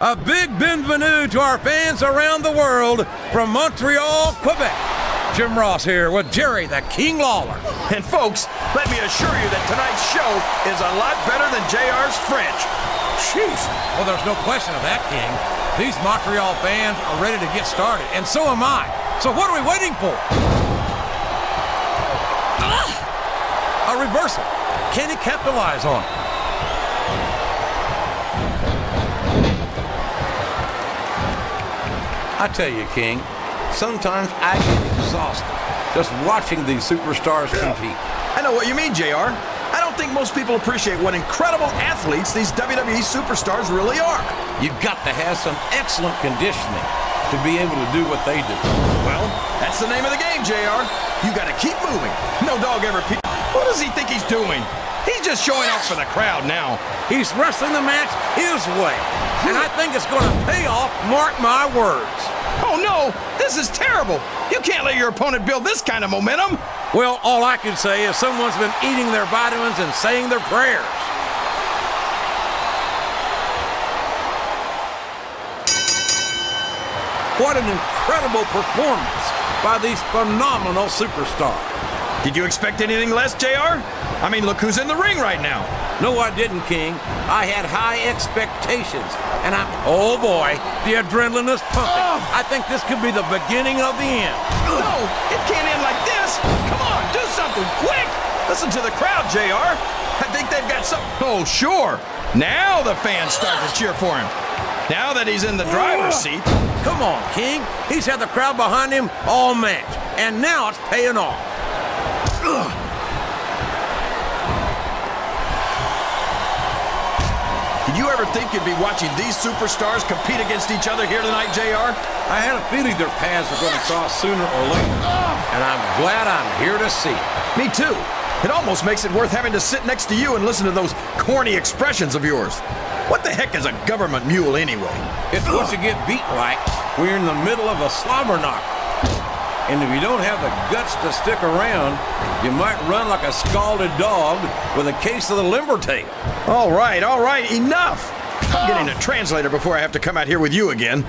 A big bienvenue to our fans around the world from Montreal, Quebec. Jim Ross here with Jerry the King Lawler. And folks, let me assure you that tonight's show is a lot better than JR's French. Jeez. Well, there's no question of that, King. These Montreal fans are ready to get started, and so am I. So what are we waiting for? A reversal. Can he capitalize on it? I tell you, King, sometimes I get exhausted just watching these superstars compete. I know what you mean, JR. I don't think most people appreciate what incredible athletes these WWE superstars really are. You've got to have some excellent conditioning to be able to do what they do. Well, that's the name of the game, JR. You got to keep moving. No dog ever peed. What does he think he's doing? He's just showing off for the crowd now. He's wrestling the match his way, and I think it's going to pay off, mark my words. Oh, no, this is terrible. You can't let your opponent build this kind of momentum. Well, all I can say is someone's been eating their vitamins and saying their prayers. What an incredible performance by these phenomenal superstars. Did you expect anything less, JR? I mean, look who's in the ring right now. No, I didn't, King. I had high expectations, and oh boy, the adrenaline is pumping. I think this could be the beginning of the end. No, it can't end like this. Come on, do something quick. Listen to the crowd, JR. I think they've got something. Oh, sure. Now the fans start to cheer for him. Now that he's in the driver's seat. Come on, King. He's had the crowd behind him all match, and now it's paying off. Did you ever think you'd be watching these superstars compete against each other here tonight, JR? I had a feeling their paths were going to cross sooner or later, and I'm glad I'm here to see it. Me too. It almost makes it worth having to sit next to you and listen to those corny expressions of yours. What the heck is a government mule anyway? It's what you get beat like when you're in the middle of a slobber knocker. And if you don't have the guts to stick around, you might run like a scalded dog with a case of the limber tail. All right, enough. I'm getting a translator before I have to come out here with you again.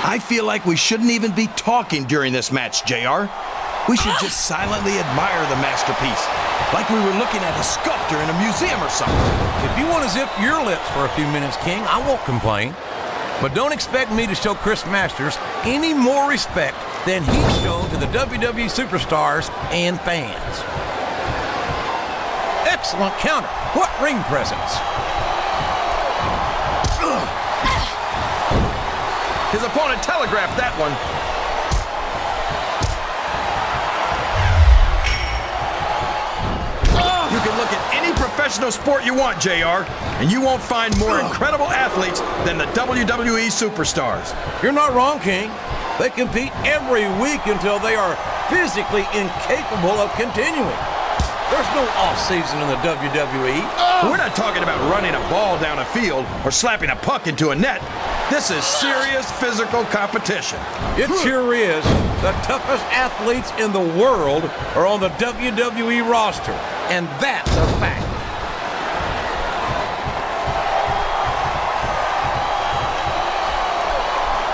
I feel like we shouldn't even be talking during this match, JR. We should just silently admire the masterpiece, like we were looking at a sculptor in a museum or something. If you want to zip your lips for a few minutes, King, I won't complain. But don't expect me to show Chris Masters any more respect than he's shown to the WWE superstars and fans. Excellent counter. What ring presence. His opponent telegraphed that one. You can look at any professional sport you want, JR, and you won't find more incredible athletes than the WWE superstars. You're not wrong, King. They compete every week until they are physically incapable of continuing. There's no off-season in the WWE. We're not talking about running a ball down a field or slapping a puck into a net. This is serious physical competition. It sure is. The toughest athletes in the world are on the WWE roster, and that's a fact.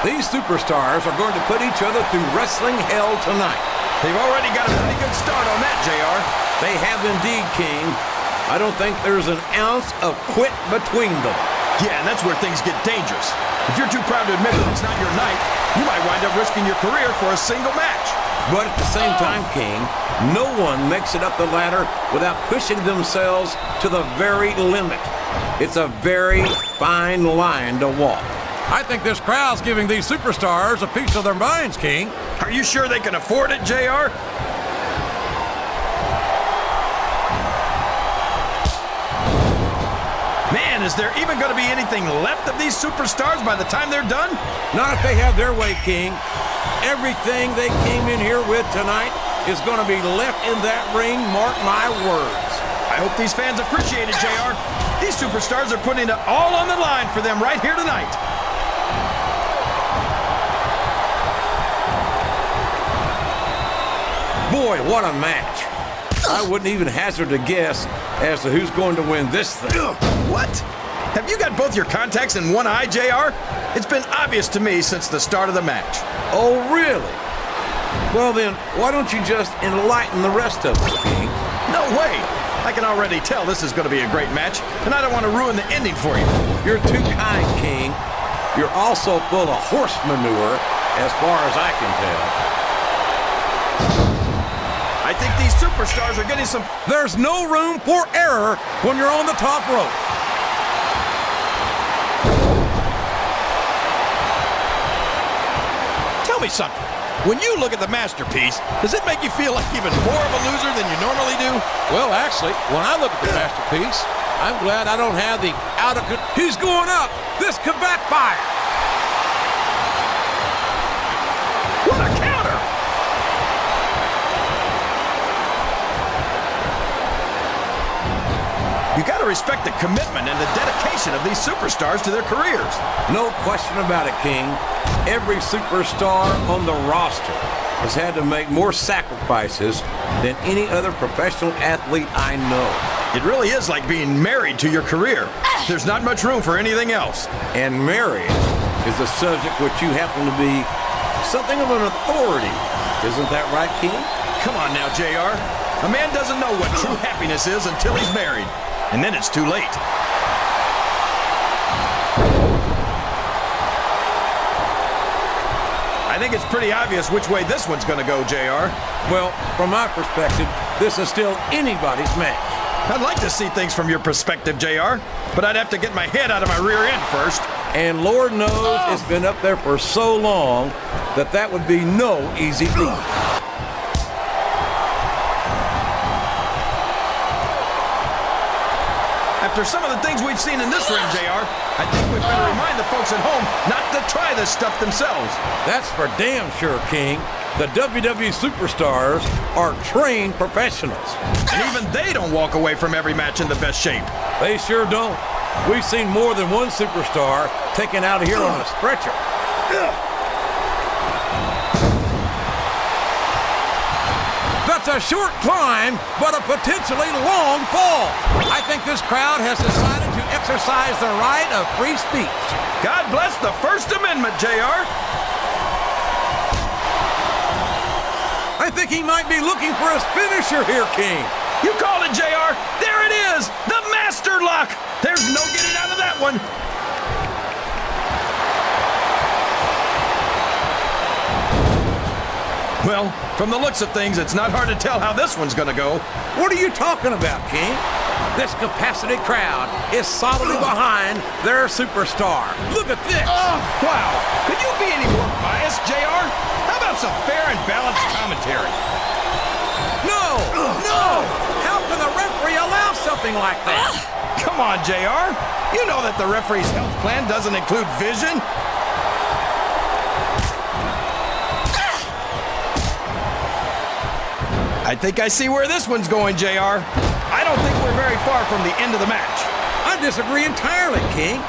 These superstars are going to put each other through wrestling hell tonight. They've already got a pretty good start on that, JR. They have indeed, King. I don't think there's an ounce of quit between them. Yeah, and that's where things get dangerous. If you're too proud to admit that it's not your night, you might wind up risking your career for a single match. But at the same time, King, no one makes it up the ladder without pushing themselves to the very limit. It's a very fine line to walk. I think this crowd's giving these superstars a piece of their minds, King. Are you sure they can afford it, JR? Man, is there even going to be anything left of these superstars by the time they're done? Not if they have their way, King. Everything they came in here with tonight is going to be left in that ring, mark my words. I hope these fans appreciate it, JR. These superstars are putting it all on the line for them right here tonight. Boy, what a match. I wouldn't even hazard a guess as to who's going to win this thing. What? Have you got both your contacts in one eye, JR? It's been obvious to me since the start of the match. Oh, really? Well then, why don't you just enlighten the rest of us, King? No way! I can already tell this is going to be a great match, and I don't want to ruin the ending for you. You're too kind, King. You're also full of horse manure, as far as I can tell. I think these superstars are getting some... There's no room for error when you're on the top rope. Tell me something. When you look at the masterpiece, does it make you feel like even more of a loser than you normally do? Well, actually, when I look at the masterpiece, I'm glad I don't have the He's going up! This could backfire! What a counter! You gotta respect the commitment and the dedication of these superstars to their careers. No question about it, King. Every superstar on the roster has had to make more sacrifices than any other professional athlete I know. It really is like being married to your career. There's not much room for anything else. And marriage is a subject which you happen to be something of an authority. Isn't that right, King? Come on now, JR. A man doesn't know what true happiness is until he's married. And then it's too late. I think it's pretty obvious which way this one's gonna go, JR. Well, from my perspective, this is still anybody's match. I'd like to see things from your perspective, JR, but I'd have to get my head out of my rear end first. And Lord knows it's been up there for so long that would be no easy feat. After some of the things we've seen in this ring, JR, I think we'd better remind the folks at home not to try this stuff themselves. That's for damn sure, King. The WWE superstars are trained professionals. And even they don't walk away from every match in the best shape. They sure don't. We've seen more than one superstar taken out of here on a stretcher. That's a short climb, but a potentially long fall. I think this crowd has decided to exercise the right of free speech. God bless the First Amendment, JR. I think he might be looking for his finisher here, King. You called it, JR. There it is, the Master Lock. There's no getting out of that one. Well, from the looks of things, it's not hard to tell how this one's gonna go. What are you talking about, King? This capacity crowd is solidly behind their superstar. Look at this. Wow. Could you be any more biased, JR? How about some fair and balanced commentary? No! No! How can the referee allow something like that? Come on, JR. You know that the referee's health plan doesn't include vision. I think I see where this one's going, JR. I don't think we're very far from the end of the match. I disagree entirely, King.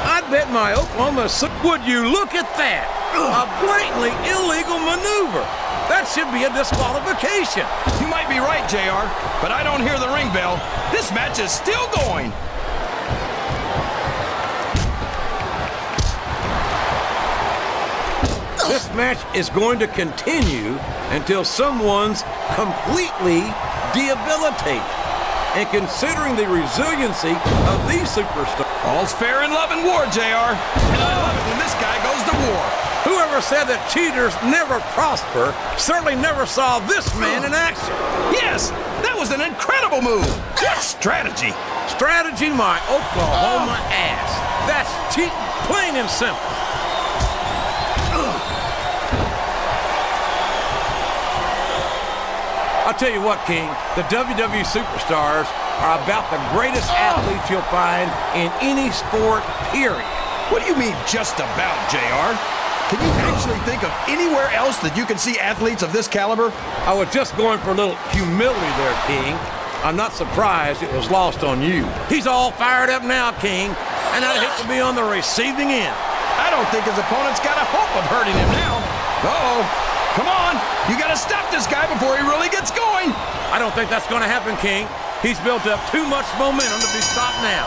I'd bet my Oklahoma... Would you look at that? A blatantly illegal maneuver. That should be a disqualification. You might be right, JR, but I don't hear the ring bell. This match is still going. This match is going to continue until someone's completely debilitated. And considering the resiliency of these superstars... All's fair in love and war, JR. And I love it when this guy goes to war. Whoever said that cheaters never prosper certainly never saw this man in action. Yes, that was an incredible move. What strategy? Strategy, my Oklahoma ass. That's cheating, plain and simple. I'll tell you what, King, the WWE superstars are about the greatest athletes you'll find in any sport, period. What do you mean, just about, JR? Can you actually think of anywhere else that you can see athletes of this caliber? I was just going for a little humility there, King. I'm not surprised it was lost on you. He's all fired up now, King, and I'd hate to be on the receiving end. I don't think his opponent's got a hope of hurting him now. Uh-oh. Come on, you got to stop this guy before he really gets going. I don't think that's going to happen, King. He's built up too much momentum to be stopped now.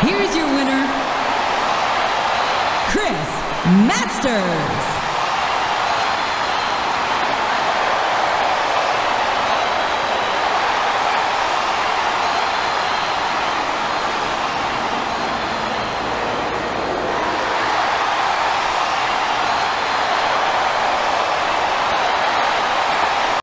Here's your winner, Chris Masters.